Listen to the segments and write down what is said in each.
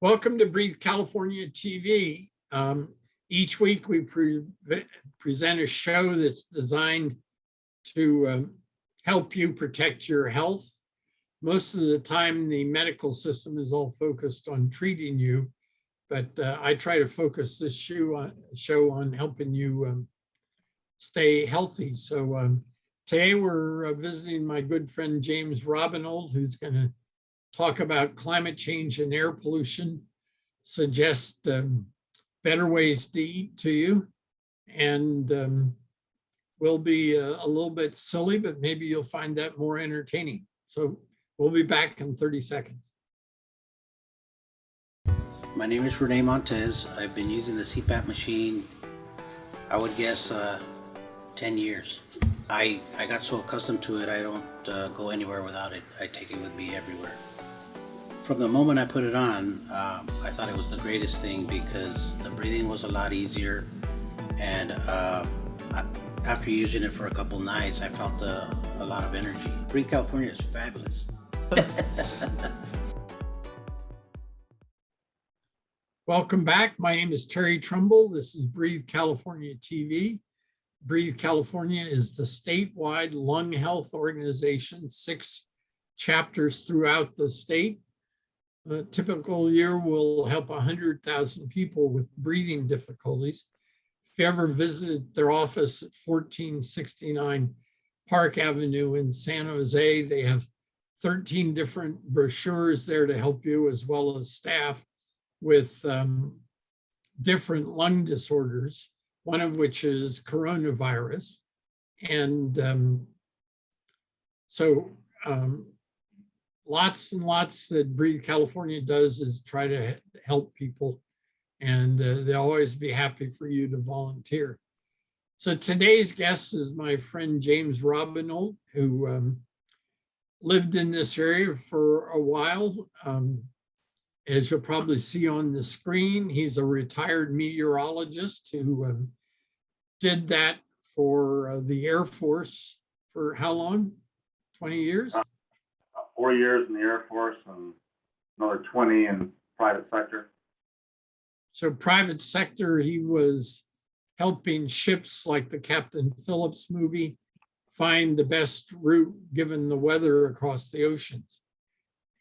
Welcome to Breathe California TV. Each week we present a show that's designed to help you protect your health. Most of the time, the medical system is all focused on treating you, but I try to focus this show on helping you stay healthy. So today we're visiting my good friend James Robenolt, who's going to talk about climate change and air pollution, suggest better ways to eat to you, and will be a little bit silly, but maybe you'll find that more entertaining. So we'll be back in 30 seconds. My name is Rene Montez. I've been using the CPAP machine, I would guess 10 years. I got so accustomed to it, I don't go anywhere without it. I take it with me everywhere. From the moment I put it on, I thought it was the greatest thing because the breathing was a lot easier, and after using it for a couple nights, I felt a lot of energy. Breathe California is fabulous. Welcome back. My name is Terry Trumbull. This is Breathe California TV. Breathe California is the statewide lung health organization, 6 chapters throughout the state. A typical year will help 100,000 people with breathing difficulties. If you ever visited their office at 1469 Park Avenue in San Jose, they have 13 different brochures there to help you, as well as staff with different lung disorders, one of which is coronavirus. And lots and lots that Breathe California does is try to help people, and they'll always be happy for you to volunteer. So today's guest is my friend James Robenolt, who lived in this area for a while. As you'll probably see on the screen, he's a retired meteorologist who did that for the Air Force for how long? 20 years? 4 years in the Air Force and another 20 in private sector. So private sector, he was helping ships like the Captain Phillips movie find the best route given the weather across the oceans.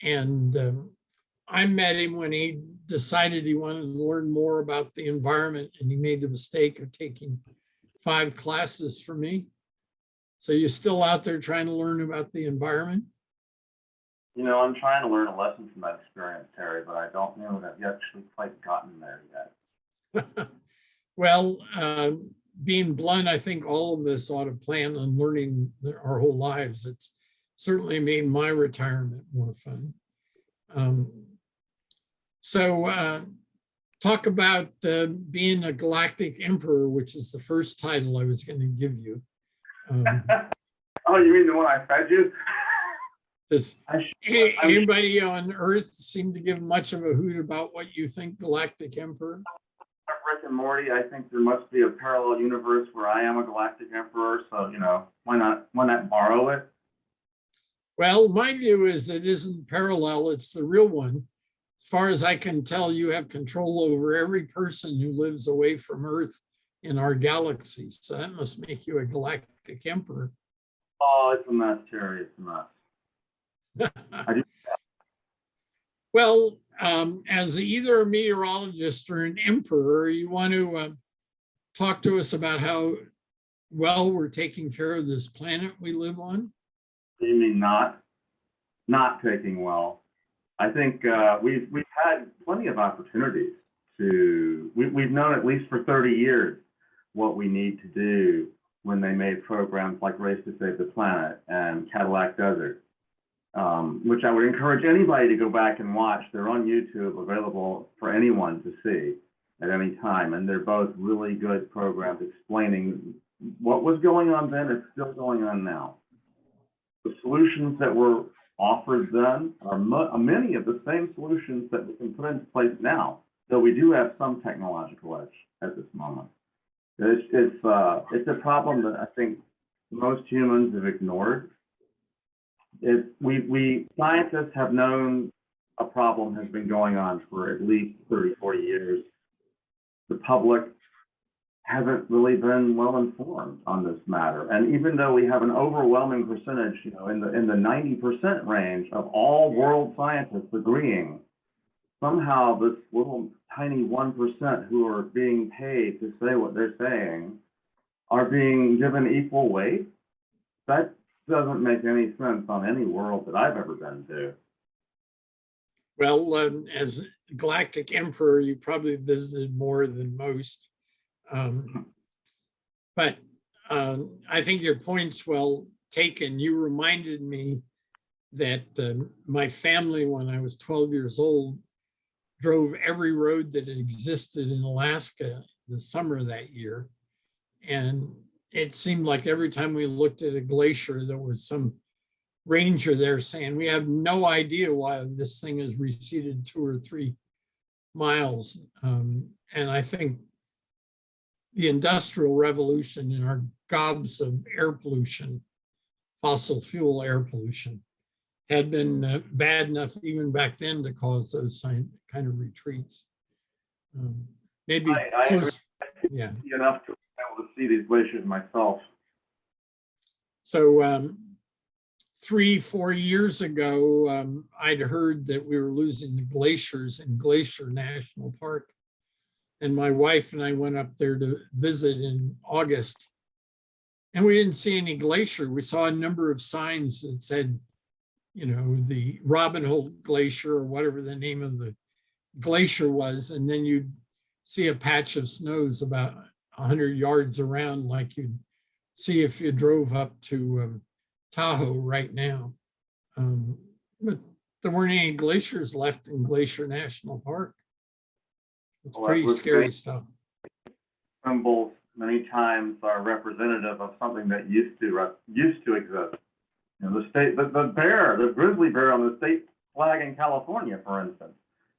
And I met him when he decided he wanted to learn more about the environment, and he made the mistake of taking 5 classes from me. So you're still out there trying to learn about the environment? You know, I'm trying to learn a lesson from that experience, Terry, but I don't know that I've actually quite gotten there yet. Well, being blunt, I think all of us ought to plan on learning our whole lives. It's certainly made my retirement more fun. Talk about being a galactic emperor, which is the first title I was going to give you. Oh, you mean the one I fed you? Does anybody on Earth seem to give much of a hoot about what you think galactic emperor? Rick and Morty, I think there must be a parallel universe where I am a galactic emperor. So, you know, why not borrow it? Well, my view is it isn't parallel, it's the real one. As far as I can tell, you have control over every person who lives away from Earth in our galaxy. So that must make you a galactic emperor. Oh, it's a mess, Terry. It's a mess. Well, as either a meteorologist or an emperor, you want to talk to us about how well we're taking care of this planet we live on? You mean not taking well? I think we've had plenty of opportunities to. We've known at least for 30 years what we need to do when they made programs like Race to Save the Planet and Cadillac Desert. Which I would encourage anybody to go back and watch. They're on YouTube, available for anyone to see at any time. And they're both really good programs explaining what was going on then is still going on now. The solutions that were offered then are many of the same solutions that we can put into place now, though we do have some technological edge at this moment. It's a problem that I think most humans have ignored. We scientists have known a problem has been going on for at least 30, 40 years. The public hasn't really been well informed on this matter. And even though we have an overwhelming percentage, you know, in the 90% range of all world scientists agreeing, somehow this little tiny 1% who are being paid to say what they're saying are being given equal weight. That doesn't make any sense on any world that I've ever been to. Well, as Galactic Emperor, you probably visited more than most. But I think your point's well taken. You reminded me that my family, when I was 12 years old, drove every road that existed in Alaska the summer of that year. And it seemed like every time we looked at a glacier, there was some ranger there saying, we have no idea why this thing has receded 2 or 3 miles. And I think the Industrial Revolution and our gobs of air pollution, fossil fuel air pollution, had been bad enough even back then to cause those kind of retreats. Maybe I close, agree. yeah. Enough to be able to see these glaciers myself. So 3-4 years ago, I'd heard that we were losing the glaciers in Glacier National Park. And my wife and I went up there to visit in August. And we didn't see any glacier. We saw a number of signs that said, you know, the Robenolt Glacier or whatever the name of the glacier was. And then you'd see a patch of snows about 100 yards around, like you'd see if you drove up to Tahoe right now. But there weren't any glaciers left in Glacier National Park. It's pretty scary stuff. Trumbull many times are representative of something that used to exist. You know, the grizzly bear on the state flag in California, for instance,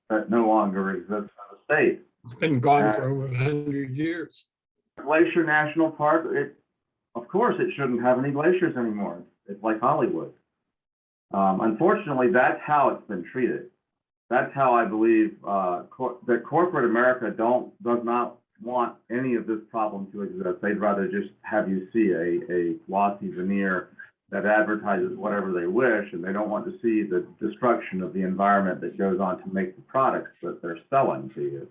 that no longer exists in the state. It's been gone for over 100 years. Glacier National Park, of course, it shouldn't have any glaciers anymore. It's like Hollywood. Unfortunately, that's how it's been treated. That's how I believe that corporate America does not want any of this problem to exist. They'd rather just have you see a glossy veneer that advertises whatever they wish, and they don't want to see the destruction of the environment that goes on to make the products that they're selling to you.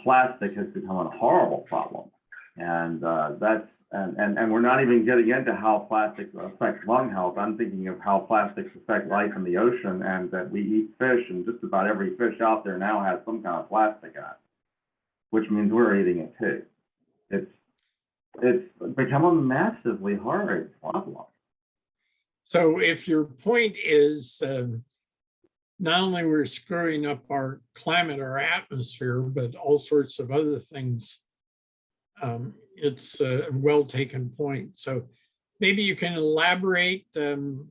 Plastic has become a horrible problem, and we're not even getting into how plastics affect lung health. I'm thinking of how plastics affect life in the ocean, and that we eat fish, and just about every fish out there now has some kind of plastic in it, which means we're eating it too. It's become a massively hard problem. So if your point is not only we're screwing up our climate, our atmosphere, but all sorts of other things, it's a well taken point. So maybe you can elaborate. You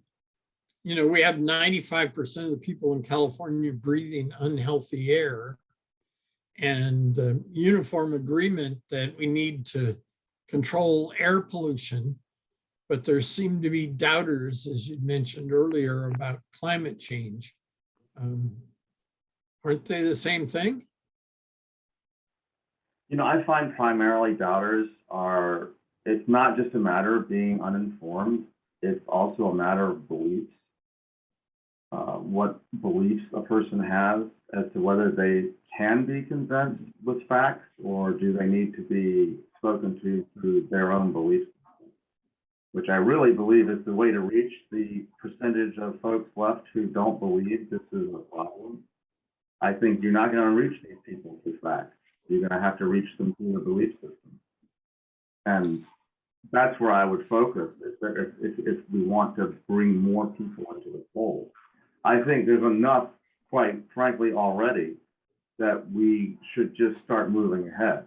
know, we have 95% of the people in California breathing unhealthy air, and uniform agreement that we need to control air pollution, but there seem to be doubters, as you mentioned earlier, about climate change. Aren't they the same thing? You know, I find primarily doubters it's not just a matter of being uninformed, it's also a matter of beliefs. What beliefs a person has as to whether they can be convinced with facts, or do they need to be spoken to through their own beliefs, which I really believe is the way to reach the percentage of folks left who don't believe this is a problem. I think you're not going to reach these people through facts. You're going to have to reach them through a belief system. And that's where I would focus if we want to bring more people into the fold. I think there's enough, quite frankly, already that we should just start moving ahead.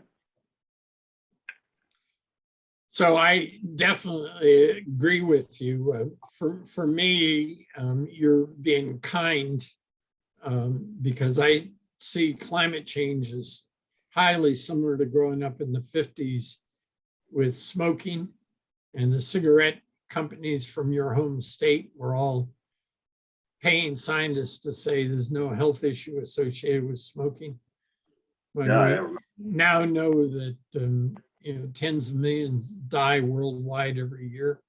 So I definitely agree with you. For me, you're being kind, because I see climate change as highly similar to growing up in the 50s with smoking, and the cigarette companies from your home state were all paying scientists to say there's no health issue associated with smoking. When Yeah, I we remember. now know that tens of millions die worldwide every year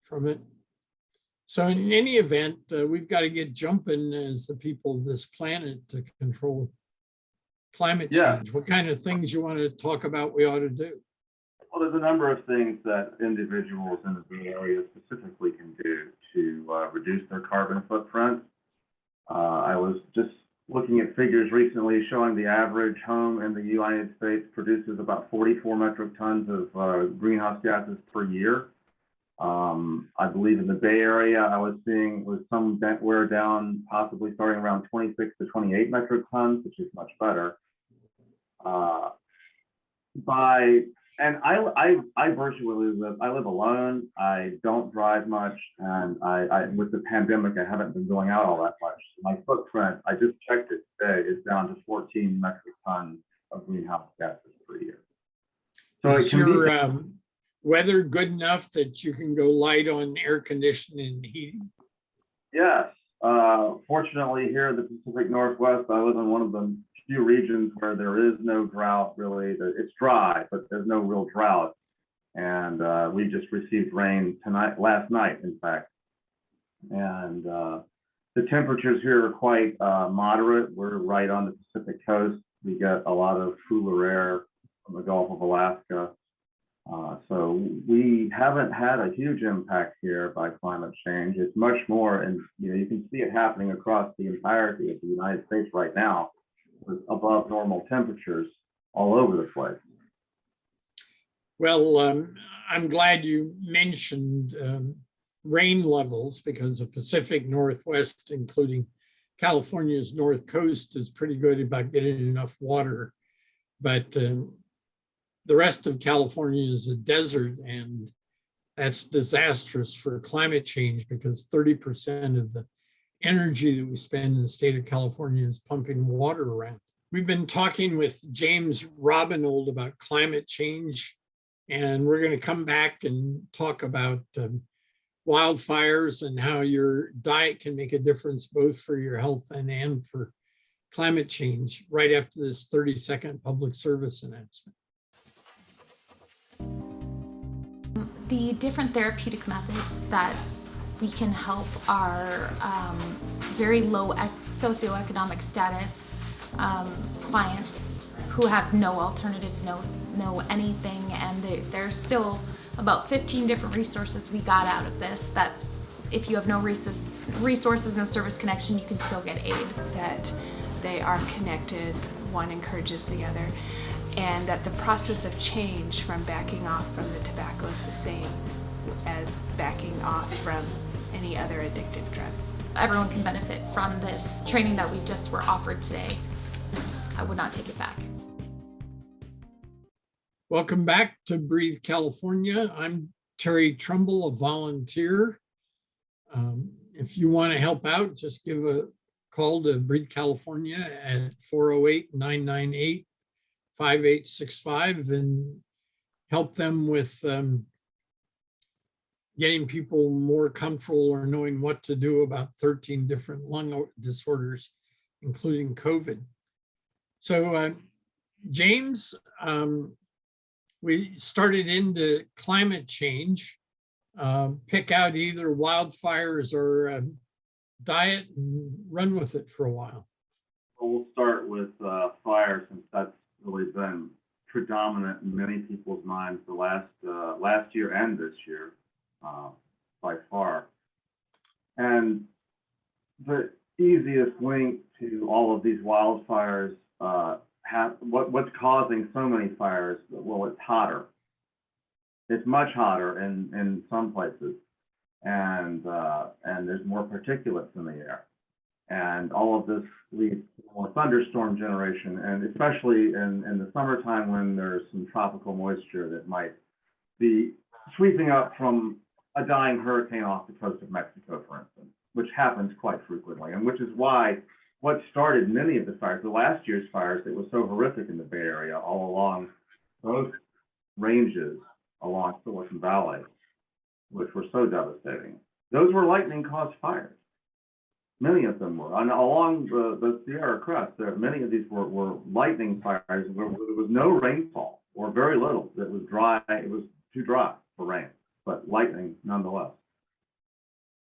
from it. So in any event, we've got to get jumping as the people of this planet to control climate Yeah. change. What kind of things you want to talk about we ought to do? Well, there's a number of things that individuals in the Bay Area specifically can do to reduce their carbon footprint. I was just looking at figures recently showing the average home in the United States produces about 44 metric tons of greenhouse gases per year. I believe in the Bay Area, I was seeing was somewhere down, possibly starting around 26 to 28 metric tons, which is much better. And I virtually live. I live alone. I don't drive much, and I with the pandemic, I haven't been going out all that much. My footprint, I just checked it today, is down to 14 metric tons of greenhouse gases per year. So Is it can your be. weather good enough that you can go light on air conditioning and heating? Yes. Fortunately, here in the Pacific Northwest, I live in one of the few regions where there is no drought, really. It's dry, but there's no real drought. And we just received rain last night, in fact. And the temperatures here are quite moderate. We're right on the Pacific coast. We get a lot of cooler air from the Gulf of Alaska. So we haven't had a huge impact here by climate change. It's much more, and you can see it happening across the entirety of the United States right now, with above normal temperatures all over the place. Well, I'm glad you mentioned rain levels, because the Pacific Northwest, including California's North Coast, is pretty good about getting enough water. But the rest of California is a desert, and that's disastrous for climate change, because 30% of the energy that we spend in the state of California is pumping water around. We've been talking with James Robenolt about climate change, and we're going to come back and talk about wildfires and how your diet can make a difference both for your health and for climate change right after this 30-second public service announcement. The different therapeutic methods that we can help our very low socioeconomic status clients who have no alternatives, no anything, and there's still about 15 different resources we got out of this, that if you have no resources, no service connection, you can still get aid. That they are connected, one encourages the other, and that the process of change from backing off from the tobacco is the same as backing off from any other addictive drug. Everyone can benefit from this training that we just were offered today. I would not take it back. Welcome back to Breathe California. I'm Terry Trumbull, a volunteer. If you want to help out, just give a call to Breathe California at 408-998-5865 and help them with getting people more comfortable or knowing what to do about 13 different lung disorders, including COVID. So James, we started into climate change. Pick out either wildfires or diet and run with it for a while. Well, we'll start with fire, since that's really been predominant in many people's minds the last year and this year, by far. And the easiest link to all of these wildfires, what's causing so many fires? Well, it's hotter. It's much hotter in some places, and there's more particulates in the air, and all of this leads to more thunderstorm generation, and especially in the summertime when there's some tropical moisture that might be sweeping up from a dying hurricane off the coast of Mexico, for instance, which happens quite frequently, and which is why what started many of the fires, the last year's fires that was so horrific in the Bay Area, all along both ranges along Silicon Valley, which were so devastating. Those were lightning-caused fires. Many of them were. And along the Sierra Crest, many of these were lightning fires where there was no rainfall or very little. It was dry. It was too dry for rain, but lightning nonetheless.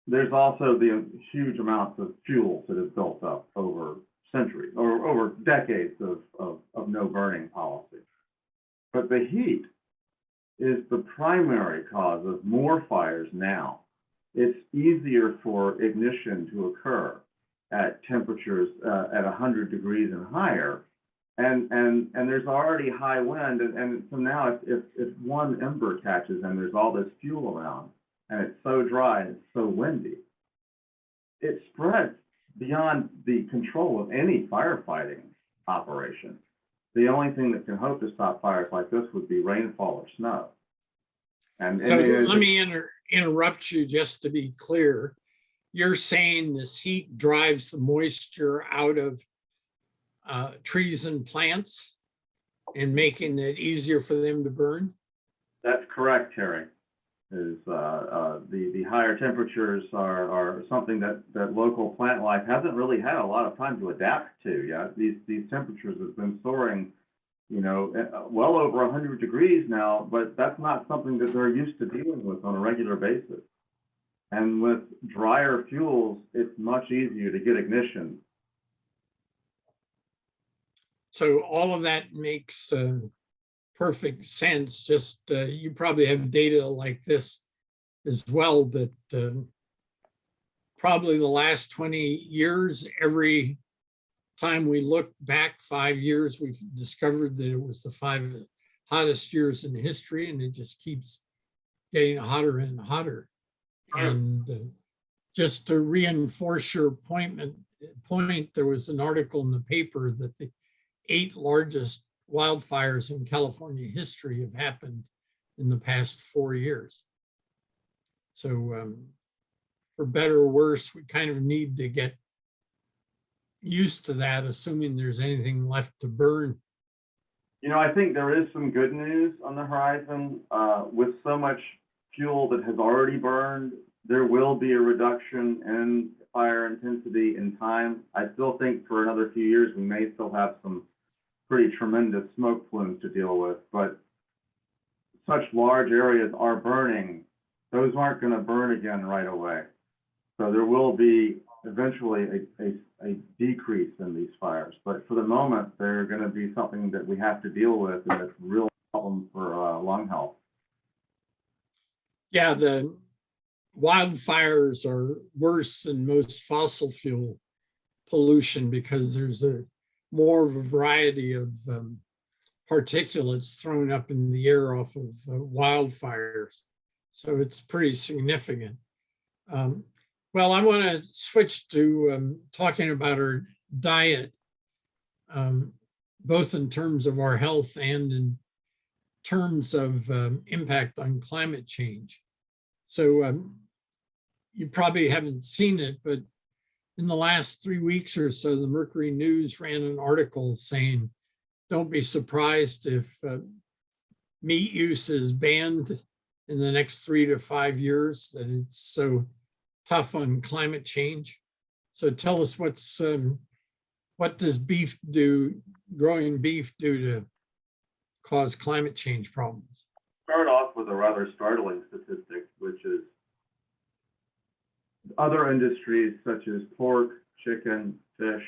There's also the huge amounts of fuels that have built up over centuries or over decades of no burning policy. But the heat is the primary cause of more fires now. It's easier for ignition to occur at temperatures at 100 degrees and higher. And there's already high wind. And so now if one ember catches and there's all this fuel around and it's so dry, it's so windy, it spreads beyond the control of any firefighting operation. The only thing that can hope to stop fires like this would be rainfall or snow. And So let me interrupt you just to be clear. You're saying this heat drives the moisture out of trees and plants and making it easier for them to burn? That's correct, Terry. The higher temperatures are something that local plant life hasn't really had a lot of time to adapt to yet. These temperatures have been soaring, well over 100 degrees now, but that's not something that they're used to dealing with on a regular basis. And with drier fuels, it's much easier to get ignition. So all of that makes perfect sense. Just you probably have data like this as well, but probably the last 20 years, every time we look back 5 years, we've discovered that it was the 5 hottest years in history, and it just keeps getting hotter and hotter. And just to reinforce your point, there was an article in the paper that the 8 largest wildfires in California history have happened in the past 4 years. So for better or worse, we kind of need to get used to that, assuming there's anything left to burn. I think there is some good news on the horizon. With so much fuel that has already burned, there will be a reduction in fire intensity in time. I still think for another few years, we may still have some pretty tremendous smoke plumes to deal with, but such large areas are burning. Those aren't going to burn again right away. So there will be eventually a decrease in these fires. But for the moment, they're going to be something that we have to deal with, and it's a real problem for lung health. Yeah, the wildfires are worse than most fossil fuel pollution because there's more of a variety of particulates thrown up in the air off of wildfires. So it's pretty significant. Well, I want to switch to talking about our diet, both in terms of our health and in terms of impact on climate change. So you probably haven't seen it, but in the last 3 weeks or so, the Mercury News ran an article saying, don't be surprised if meat use is banned in the next 3 to 5 years, that it's so tough on climate change. So tell us what does growing beef do to cause climate change problems? Start off with a rather startling statistic, which is other industries such as pork, chicken, fish,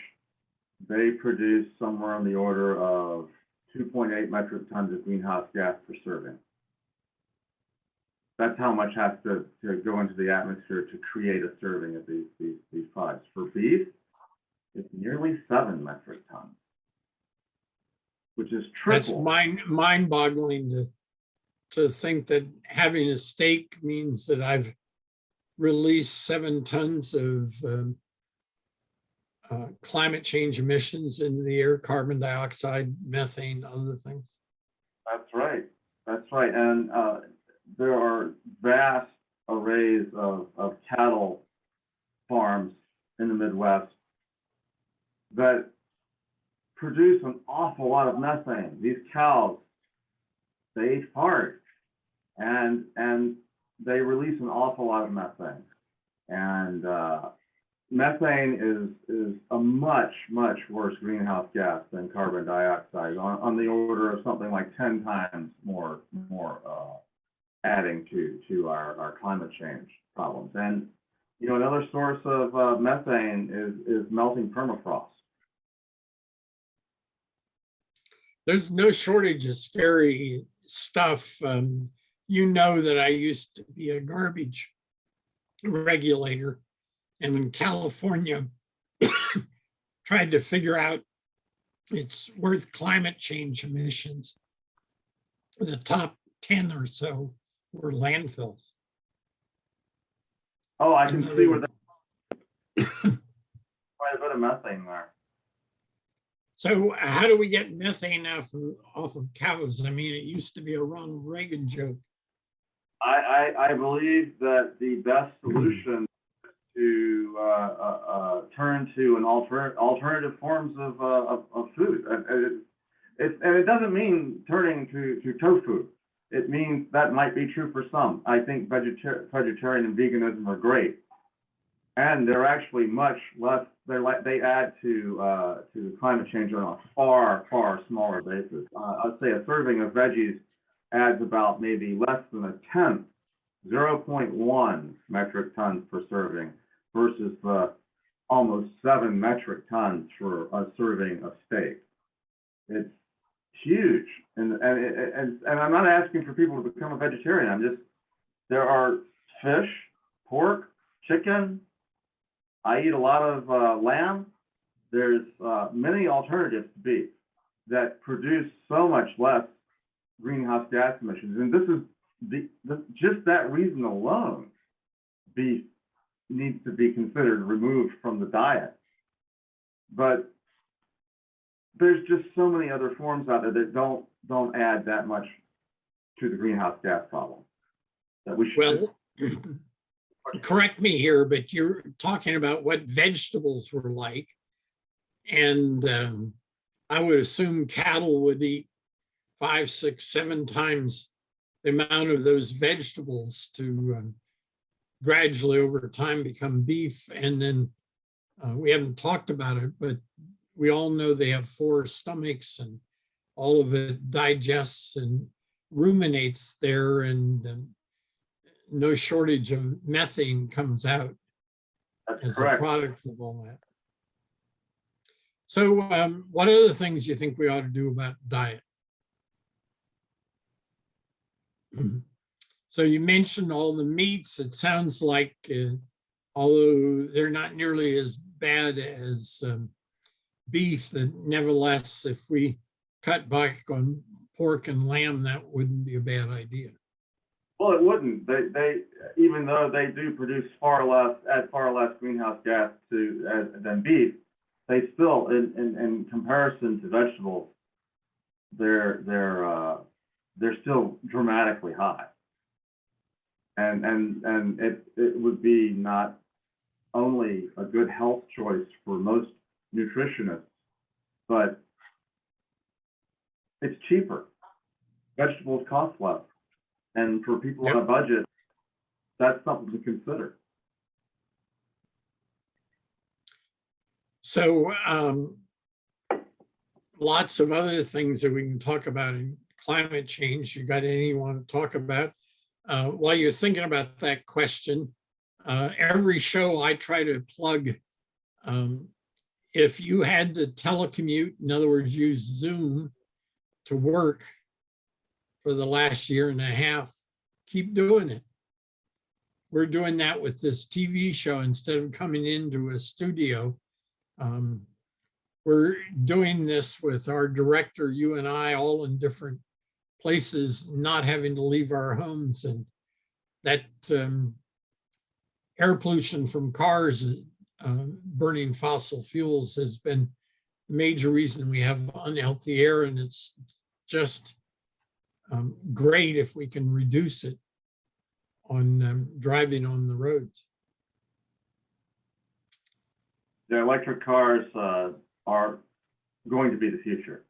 they produce somewhere on the order of 2.8 metric tons of greenhouse gas per serving. That's how much has to go into the atmosphere to create a serving of these products. For beef, it's nearly 7 metric tons, which is triple. That's mind-boggling to think that having a steak means that I've released 7 tons of climate change emissions into the air, carbon dioxide, methane, other things. That's right. That's right. And there are vast arrays of cattle farms in the Midwest that produce an awful lot of methane. These cows, they fart and they release an awful lot of methane. And methane is a much, much worse greenhouse gas than carbon dioxide, on the order of something like 10 times more adding to our climate change problems. And you know, another source of methane is melting permafrost. There's no shortage of scary stuff. You know that I used to be a garbage regulator, and in California tried to figure out it's worth climate change emissions. The top 10 or so were landfills. Oh, I can see where that quite a bit of methane there. So how do we get methane off of cows? I mean, it used to be a Ronald Reagan joke. I believe that the best solution to turn to an alternative forms of food. And it doesn't mean turning to tofu. It means that might be true for some. I think vegetarian and veganism are great, and they're actually much less. They add to climate change on a far smaller basis. I'd say a serving of veggies adds about maybe less than a tenth, 0.1 metric tons per serving, versus almost 7 metric tons for a serving of steak. It's huge, and I'm not asking for people to become a vegetarian. There are fish, pork, chicken. I eat a lot of lamb. There's many alternatives to beef that produce so much less greenhouse gas emissions, and this is just that reason alone, beef needs to be considered removed from the diet. But there's just so many other forms out there that don't add that much to the greenhouse gas problem that we should. Well, correct me here, but you're talking about what vegetables were like, and I would assume cattle would eat 5, 6, 7 times the amount of those vegetables to gradually over time become beef. And then we haven't talked about it, but we all know they have 4 stomachs, and all of it digests and ruminates there, and no shortage of methane comes out as correct. a product of all that. So what other things do you think we ought to do about diet? So you mentioned all the meats. It sounds like, although they're not nearly as bad as beef, that nevertheless, if we cut back on pork and lamb, that wouldn't be a bad idea. Well, it wouldn't. They even though they do produce far less greenhouse gas than beef, they still, in comparison to vegetables, they're still dramatically high. And it would be not only a good health choice for most nutritionists, but it's cheaper. Vegetables cost less. And for people on a budget, that's something to consider. So lots of other things that we can talk about in climate change. You got any you want to talk about? While you're thinking about that question, every show I try to plug, if you had to telecommute, in other words, use Zoom to work for the last 1.5 years, keep doing it. We're doing that with this TV show instead of coming into a studio. We're doing this with our director, you and I, all in different places, not having to leave our homes. And that air pollution from cars burning fossil fuels has been the major reason we have unhealthy air, and it's just great if we can reduce it on driving on the roads. The electric cars are going to be the future,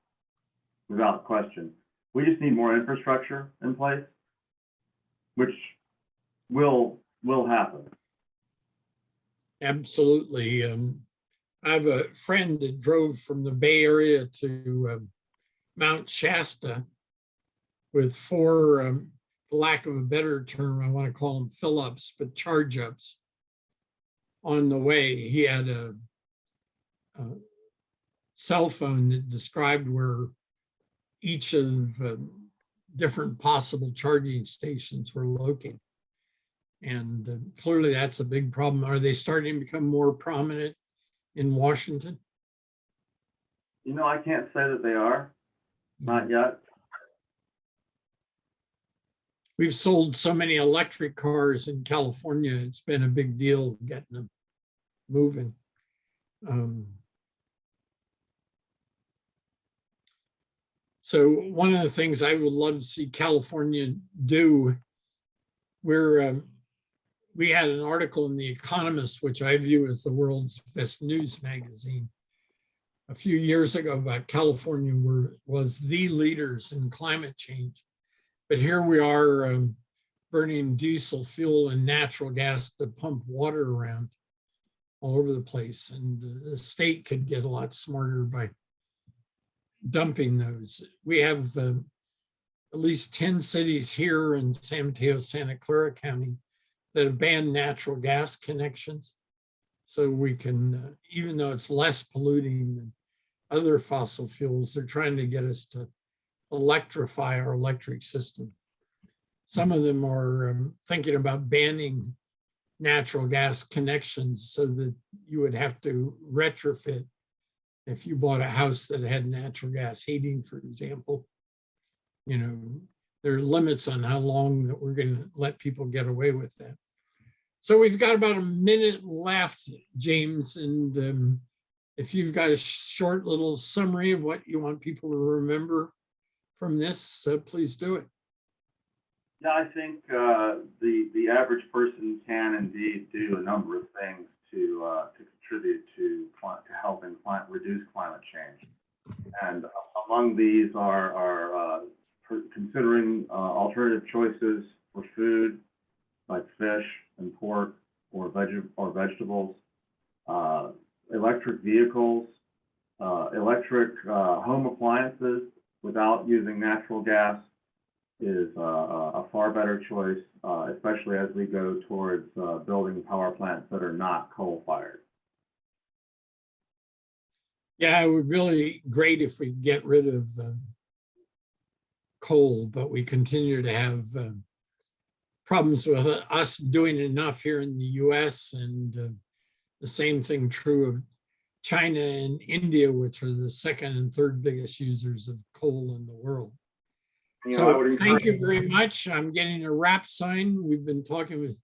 without question. We just need more infrastructure in place, which will happen. Absolutely. I have a friend that drove from the Bay Area to Mount Shasta with four, for lack of a better term, I want to call them fill-ups, but charge-ups. On the way, he had a cell phone that described where each of different possible charging stations were located. And clearly that's a big problem. Are they starting to become more prominent in Washington? You know, I can't say that they are, not yet. We've sold so many electric cars in California. It's been a big deal getting them moving. So one of the things I would love to see California do, we had an article in The Economist, which I view as the world's best news magazine, a few years ago about California was the leaders in climate change. But here we are burning diesel fuel and natural gas to pump water around all over the place. And the state could get a lot smarter by dumping those. We have at least 10 cities here in San Mateo, Santa Clara County that have banned natural gas connections. So we can, even though it's less polluting than other fossil fuels, they're trying to get us to electrify our electric system. Some of them are thinking about banning natural gas connections so that you would have to retrofit if you bought a house that had natural gas heating, for example. You know, there are limits on how long that we're going to let people get away with that. So we've got about a minute left, James, and if you've got a short little summary of what you want people to remember from this, please do it. Yeah, I think the average person can indeed do a number of things to contribute to helping reduce climate change. And among these are considering alternative choices for food, like fish and pork or vegetables, electric vehicles, electric home appliances without using natural gas is a far better choice, especially as we go towards building power plants that are not coal-fired. Yeah, it would be really great if we get rid of coal, but we continue to have problems with us doing enough here in the US, and the same thing true of China and India, which are the second and third biggest users of coal in the world. So thank you very much. I'm getting a wrap sign. We've been talking with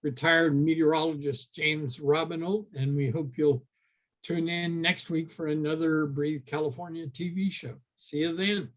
retired meteorologist James Robenolt, and we hope you'll tune in next week for another Breathe California TV show. See you then.